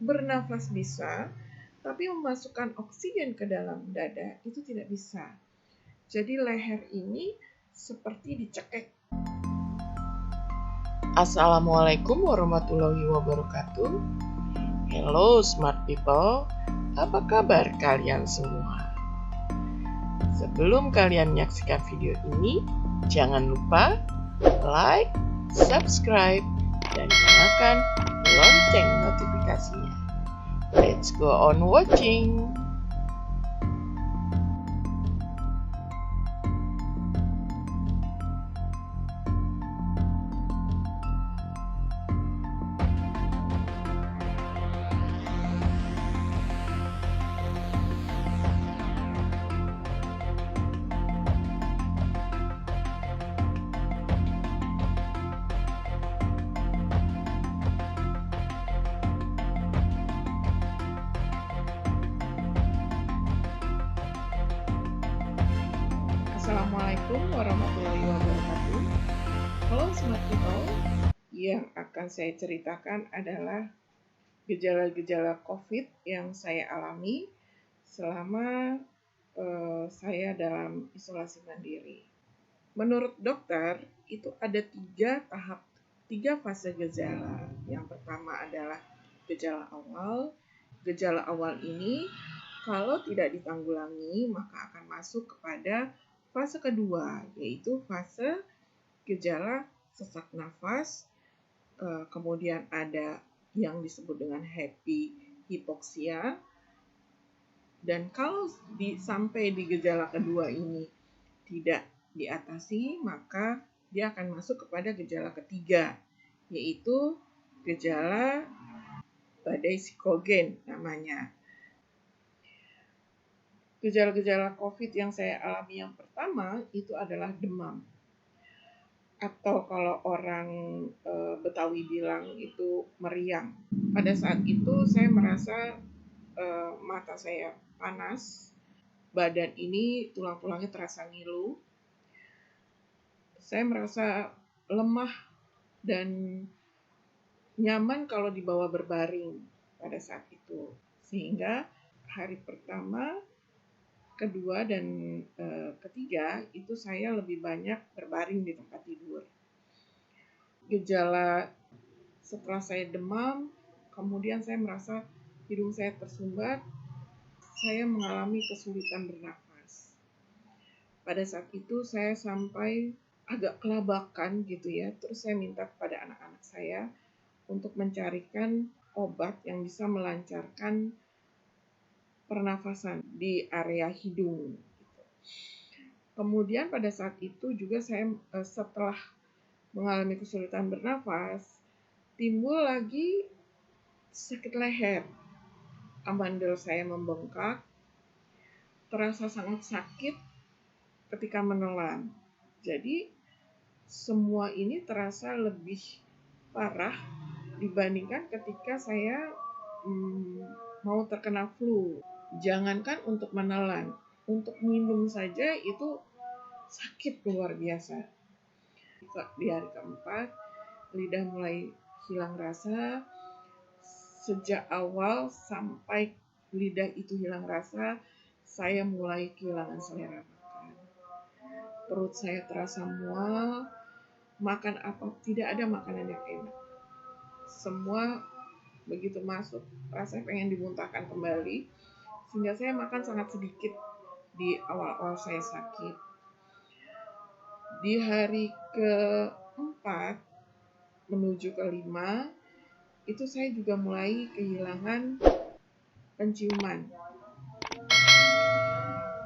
Bernafas bisa, tapi memasukkan oksigen ke dalam dada itu tidak bisa. Jadi leher ini seperti dicekek. Assalamualaikum warahmatullahi wabarakatuh. Hello smart people, apa kabar kalian semua? Sebelum kalian menyaksikan video ini, jangan lupa like, subscribe, dan nyalakan lonceng notifikasinya. Let's go on watching. Assalamualaikum warahmatullahi wabarakatuh. Halo smart people, yang akan saya ceritakan adalah gejala-gejala COVID yang saya alami selama saya dalam isolasi mandiri. Menurut dokter, itu ada tiga fase gejala. Yang pertama adalah gejala awal. Gejala awal ini kalau tidak ditanggulangi maka akan masuk kepada fase kedua, yaitu fase gejala sesak nafas. Kemudian ada yang disebut dengan happy hipoksia. Dan kalau sampai di gejala kedua ini tidak diatasi, maka dia akan masuk kepada gejala ketiga, yaitu gejala badai psikogen namanya. Gejala-gejala COVID yang saya alami yang pertama itu adalah demam. Atau kalau orang Betawi bilang itu meriang. Pada saat itu saya merasa mata saya panas, badan ini tulang-tulangnya terasa ngilu. Saya merasa lemah dan nyaman kalau dibawa berbaring pada saat itu. Sehingga hari pertama, kedua, dan ketiga itu saya lebih banyak berbaring di tempat tidur. Gejala setelah saya demam, kemudian saya merasa hidung saya tersumbat, saya mengalami kesulitan bernafas. Pada saat itu saya sampai agak kelabakan gitu ya, terus saya minta kepada anak-anak saya untuk mencarikan obat yang bisa melancarkan pernafasan di area hidung. Kemudian pada saat itu juga saya setelah mengalami kesulitan bernafas, timbul lagi sakit leher. Amandel saya membengkak, terasa sangat sakit ketika menelan. Jadi semua ini terasa lebih parah dibandingkan ketika saya mau terkena flu. Jangankan untuk menelan, untuk minum saja itu sakit luar biasa. Di hari keempat, lidah mulai hilang rasa. Sejak awal sampai lidah itu hilang rasa, saya mulai kehilangan selera makan. Perut saya terasa mual, makan apa, tidak ada makanan yang enak. Semua begitu masuk, rasanya pengen dimuntahkan kembali, sehingga saya makan sangat sedikit di awal-awal saya sakit. Di hari keempat menuju kelima, itu saya juga mulai kehilangan penciuman.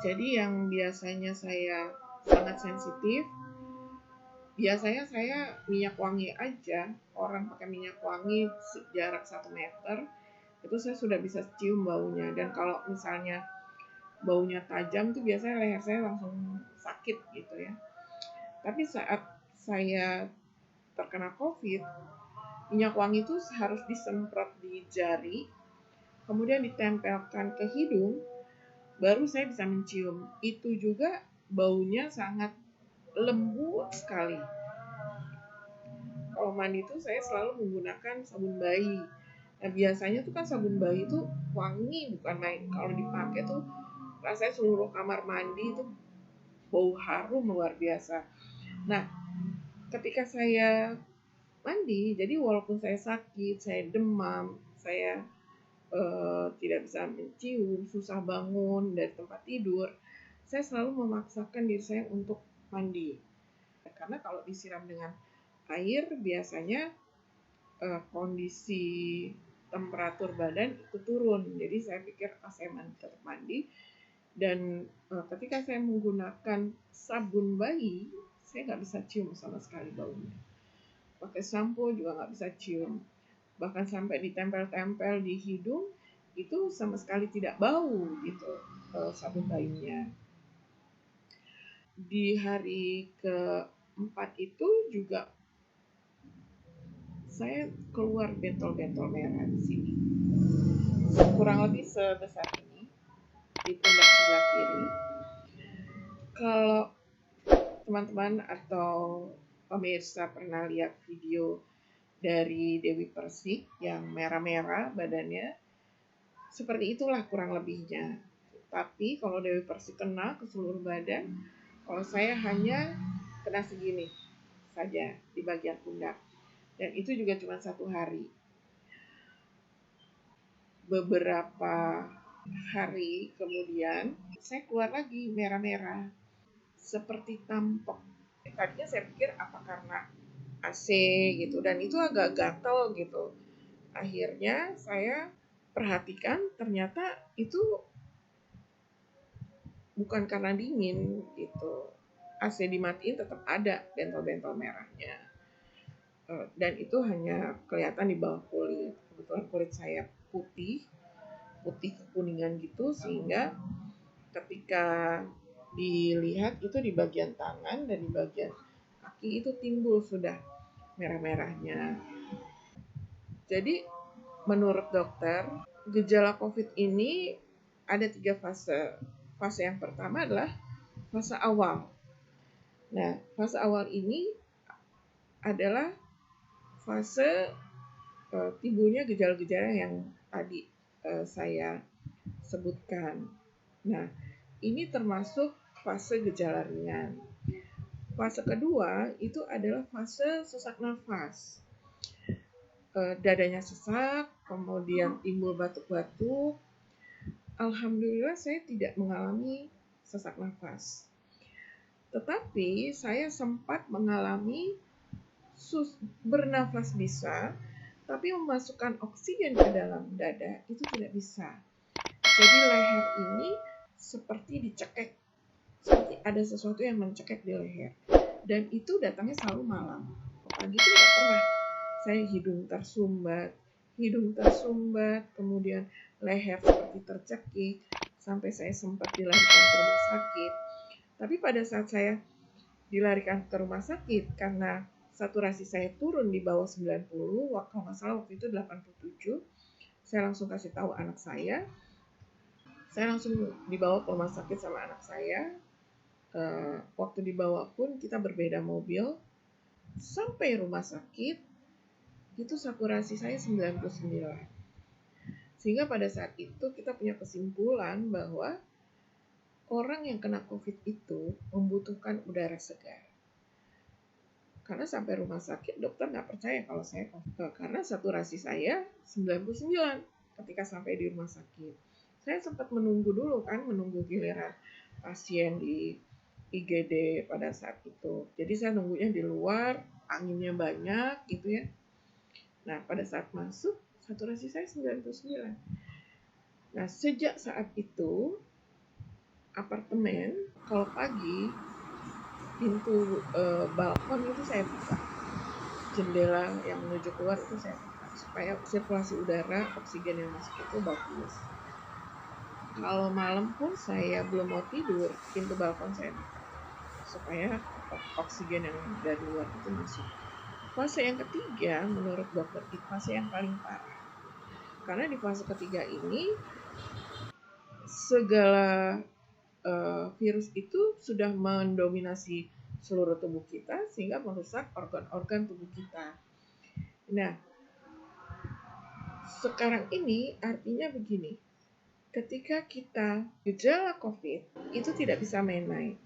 Jadi yang biasanya saya sangat sensitif, biasanya saya minyak wangi aja, orang pakai minyak wangi jarak 1 meter, itu saya sudah bisa cium baunya. Dan kalau misalnya baunya tajam tuh biasanya leher saya langsung sakit gitu ya. Tapi saat saya terkena COVID, minyak wangi itu harus disemprot di jari, kemudian ditempelkan ke hidung, baru saya bisa mencium. Itu juga baunya sangat lembut sekali. Kalau mandi itu saya selalu menggunakan sabun bayi. Nah biasanya tuh kan sabun bayi tuh wangi bukan main, kalau dipakai tuh rasanya seluruh kamar mandi itu bau harum luar biasa. Nah ketika saya mandi, jadi walaupun saya sakit, saya demam, saya tidak bisa mencium, susah bangun dari tempat tidur, saya selalu memaksakan diri saya untuk mandi. Karena kalau disiram dengan air biasanya kondisi temperatur badan itu turun. Jadi saya pikir saya tetap mandi, dan ketika saya menggunakan sabun bayi, saya nggak bisa cium sama sekali baunya. Pakai sampo juga nggak bisa cium. Bahkan sampai ditempel-tempel di hidung, itu sama sekali tidak bau gitu sabun bayinya. Di hari keempat itu juga saya keluar bentol-bentol merah di sini, kurang lebih sebesar ini di pundak sebelah kiri. Kalau teman-teman atau pemirsa pernah lihat video dari Dewi Persik yang merah-merah badannya, seperti itulah kurang lebihnya. Tapi kalau Dewi Persik kena ke seluruh badan, kalau saya hanya kena segini saja di bagian pundak. Dan itu juga cuma 1 hari. Beberapa hari kemudian, saya keluar lagi merah-merah, seperti tampok. Tadinya saya pikir apa karena AC gitu, dan itu agak gatal gitu. Akhirnya saya perhatikan ternyata itu bukan karena dingin gitu. AC dimatiin tetap ada bentol-bentol merahnya. Dan itu hanya kelihatan di bawah kulit. Kebetulan kulit saya putih kekuningan gitu, sehingga ketika dilihat itu di bagian tangan dan di bagian kaki itu timbul sudah merah-merahnya. Jadi menurut dokter, gejala COVID ini ada 3 fase. Fase yang pertama adalah fase awal. Nah, fase awal ini adalah fase timbulnya gejala-gejala yang tadi saya sebutkan. Nah, ini termasuk fase gejala ringan. Fase kedua itu adalah fase sesak nafas. Dadanya sesak, kemudian timbul batuk-batuk. Alhamdulillah saya tidak mengalami sesak nafas. Tetapi saya sempat mengalami bernafas bisa, tapi memasukkan oksigen ke dalam dada itu tidak bisa. Jadi leher ini seperti dicekek, seperti ada sesuatu yang mencekek di leher. Dan itu datangnya selalu malam. Pagi itu nggak pernah. Saya hidung tersumbat, kemudian leher seperti tercekik, sampai saya sempat dilarikan ke rumah sakit. Tapi pada saat saya dilarikan ke rumah sakit karena saturasi saya turun di bawah 90, kalau nggak salah waktu itu 87, saya langsung kasih tahu anak saya. Saya langsung dibawa ke rumah sakit sama anak saya. Waktu dibawa pun kita berbeda mobil. Sampai rumah sakit, itu saturasi saya 99. Sehingga pada saat itu kita punya kesimpulan bahwa orang yang kena COVID itu membutuhkan udara segar. Karena sampai rumah sakit dokter nggak percaya kalau saya COVID, karena saturasi saya 99 ketika sampai di rumah sakit. Saya sempat menunggu dulu kan, menunggu giliran pasien di IGD pada saat itu. Jadi saya nunggunya di luar, anginnya banyak gitu ya. Nah pada saat masuk, saturasi saya 99. Nah sejak saat itu, apartemen kalau pagi, pintu balkon itu saya buka, jendela yang menuju keluar itu saya buka, supaya sirkulasi udara, oksigen yang masuk itu bagus. Kalau malam pun saya belum mau tidur, pintu balkon saya buka, supaya oksigen yang dari luar itu masuk. Fase yang ketiga menurut dokter itu fase yang paling parah. Karena di fase ketiga ini segala virus itu sudah mendominasi seluruh tubuh kita sehingga merusak organ-organ tubuh kita. Nah, Sekarang ini artinya begini, ketika kita gejala COVID itu tidak bisa main-main.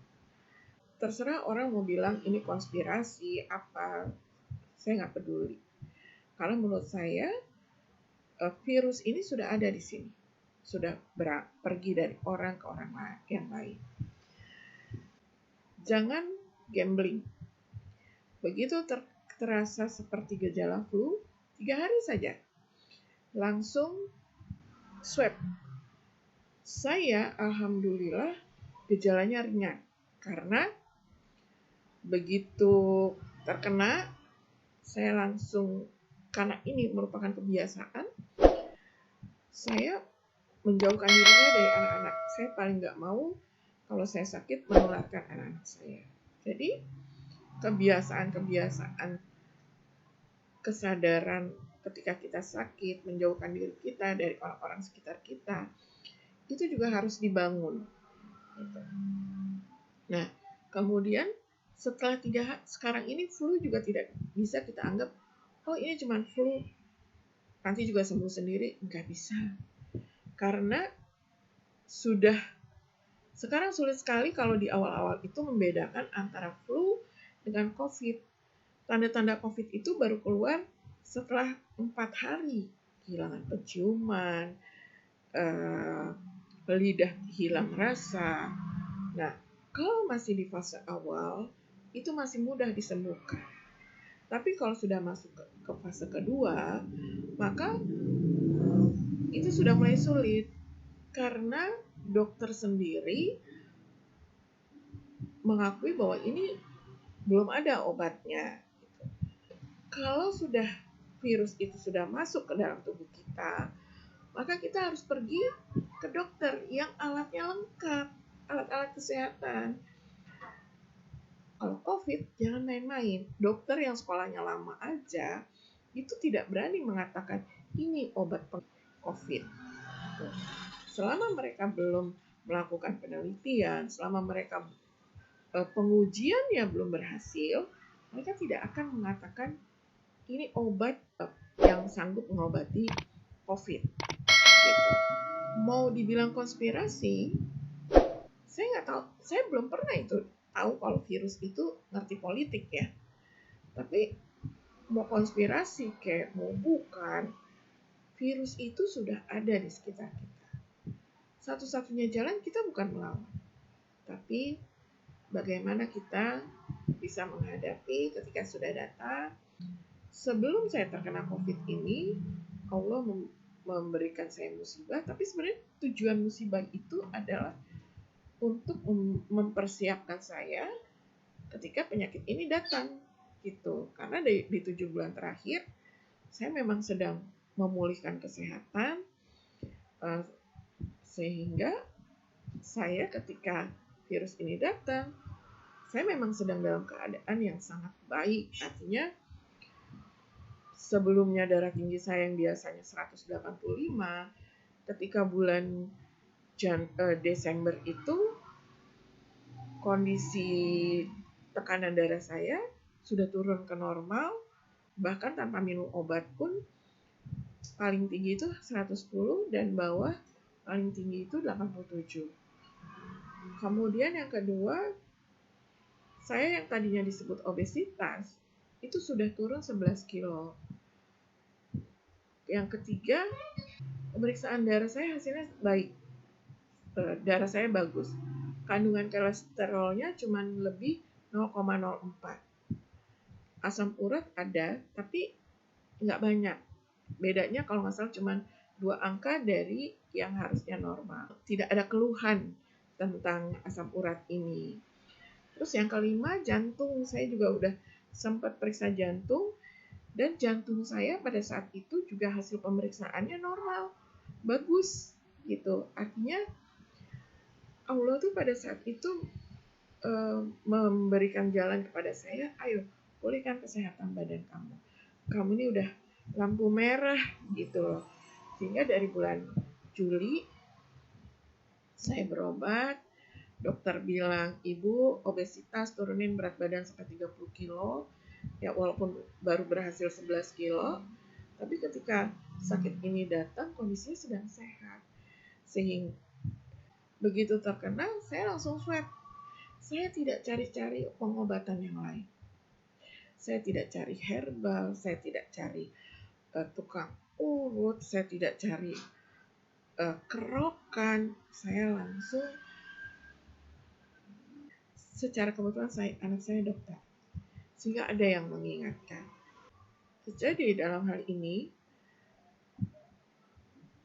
Terserah orang mau bilang ini konspirasi apa, saya nggak peduli. Karena menurut saya virus ini sudah ada di sini, sudah pergi dari orang ke orang yang lain. Jangan gambling. Begitu terasa seperti gejala flu, 3 hari saja langsung swab. Saya alhamdulillah gejalanya ringan karena begitu terkena saya langsung, karena ini merupakan kebiasaan, saya menjauhkan diri saya dari anak-anak. Saya paling nggak mau kalau saya sakit menularkan anak-anak saya. Jadi kebiasaan kesadaran ketika kita sakit, menjauhkan diri kita dari orang-orang sekitar kita, itu juga harus dibangun. Nah, kemudian setelah sekarang ini flu juga tidak bisa kita anggap, oh ini cuma flu, nanti juga sembuh sendiri. Nggak bisa. Karena sekarang sulit sekali kalau di awal-awal itu membedakan antara flu dengan COVID. Tanda-tanda COVID itu baru keluar setelah 4 hari. Kehilangan penciuman, lidah hilang rasa. Nah, kalau masih di fase awal, itu masih mudah disembuhkan. Tapi kalau sudah masuk ke fase kedua, maka itu sudah mulai sulit. Karena dokter sendiri mengakui bahwa ini belum ada obatnya. Kalau sudah virus itu sudah masuk ke dalam tubuh kita, maka kita harus pergi ke dokter yang alatnya lengkap, alat-alat kesehatan. Kalau COVID, jangan main-main. Dokter yang sekolahnya lama aja, itu tidak berani mengatakan, ini obat COVID. Selama mereka belum melakukan penelitian, selama mereka pengujiannya belum berhasil, mereka tidak akan mengatakan, ini obat yang sanggup mengobati COVID. Gitu. Mau dibilang konspirasi, saya nggak tahu, saya belum pernah itu tahu kalau virus itu ngerti politik ya. Tapi mau konspirasi kayak mau bukan, virus itu sudah ada di sekitar kita. Satu-satunya jalan kita bukan melawan, tapi bagaimana kita bisa menghadapi ketika sudah datang. Sebelum saya terkena COVID ini, Allah memberikan saya musibah, tapi sebenarnya tujuan musibah itu adalah untuk mempersiapkan saya ketika penyakit ini datang gitu. Karena di 7 bulan terakhir saya memang sedang memulihkan kesehatan, sehingga saya ketika virus ini datang, saya memang sedang dalam keadaan yang sangat baik. Artinya sebelumnya darah tinggi saya yang biasanya 185, ketika bulan Desember itu kondisi tekanan darah saya sudah turun ke normal, bahkan tanpa minum obat pun paling tinggi itu 110 dan bawah paling tinggi itu 87. Kemudian yang kedua, saya yang tadinya disebut obesitas itu sudah turun 11 kilo. Yang ketiga, pemeriksaan darah saya hasilnya baik. Darah saya bagus. Kandungan kolesterolnya cuma lebih 0,04. Asam urat ada, tapi nggak banyak. Bedanya kalau nggak salah cuma 2 angka dari yang harusnya normal. Tidak ada keluhan tentang asam urat ini. Terus yang kelima, jantung. Saya juga udah sempat periksa jantung. Dan jantung saya pada saat itu juga hasil pemeriksaannya normal. Bagus gitu. Artinya Allah tuh pada saat itu memberikan jalan kepada saya, ayo pulihkan kesehatan badan kamu. Kamu ini udah lampu merah gitu loh. Sehingga dari bulan Juli saya berobat, dokter bilang, ibu obesitas, turunin berat badan sampai 30 kilo. Ya walaupun baru berhasil 11 kilo, tapi ketika sakit ini datang kondisinya sedang sehat. Sehingga begitu terkena, saya langsung swab. Saya tidak cari-cari pengobatan yang lain. Saya tidak cari herbal, saya tidak cari tukang urut, saya tidak cari kerokan. Saya langsung, secara kebetulan anak saya dokter, sehingga ada yang mengingatkan. Jadi dalam hal ini,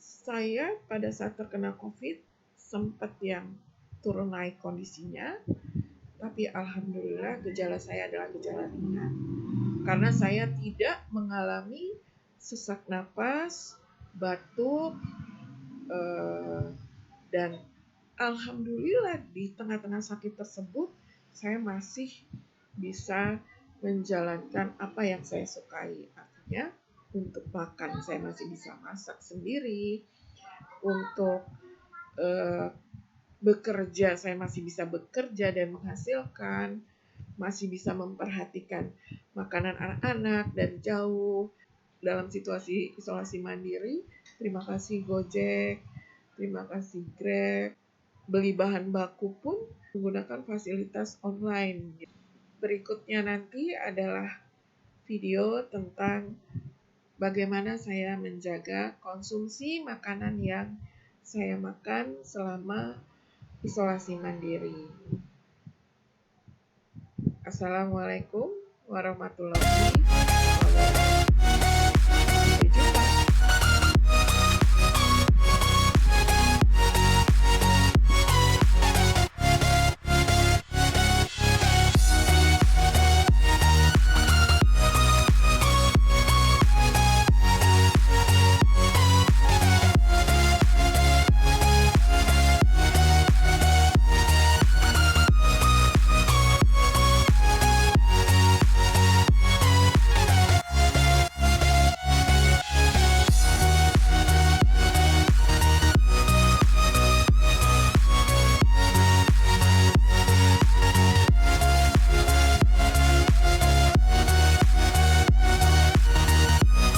saya pada saat terkena COVID sempat yang turun naik kondisinya, tapi alhamdulillah gejala saya adalah gejala ringan. Karena saya tidak mengalami sesak napas, batuk, dan alhamdulillah di tengah-tengah sakit tersebut saya masih bisa menjalankan apa yang saya sukai. Artinya untuk makan saya masih bisa masak sendiri, untuk bekerja saya masih bisa bekerja dan menghasilkan, masih bisa memperhatikan makanan anak-anak dari jauh dalam situasi isolasi mandiri. Terima kasih Gojek, terima kasih Grab. Beli bahan baku pun menggunakan fasilitas online. Berikutnya nanti adalah video tentang bagaimana saya menjaga konsumsi makanan yang saya makan selama isolasi mandiri. Assalamualaikum warahmatullahi wabarakatuh.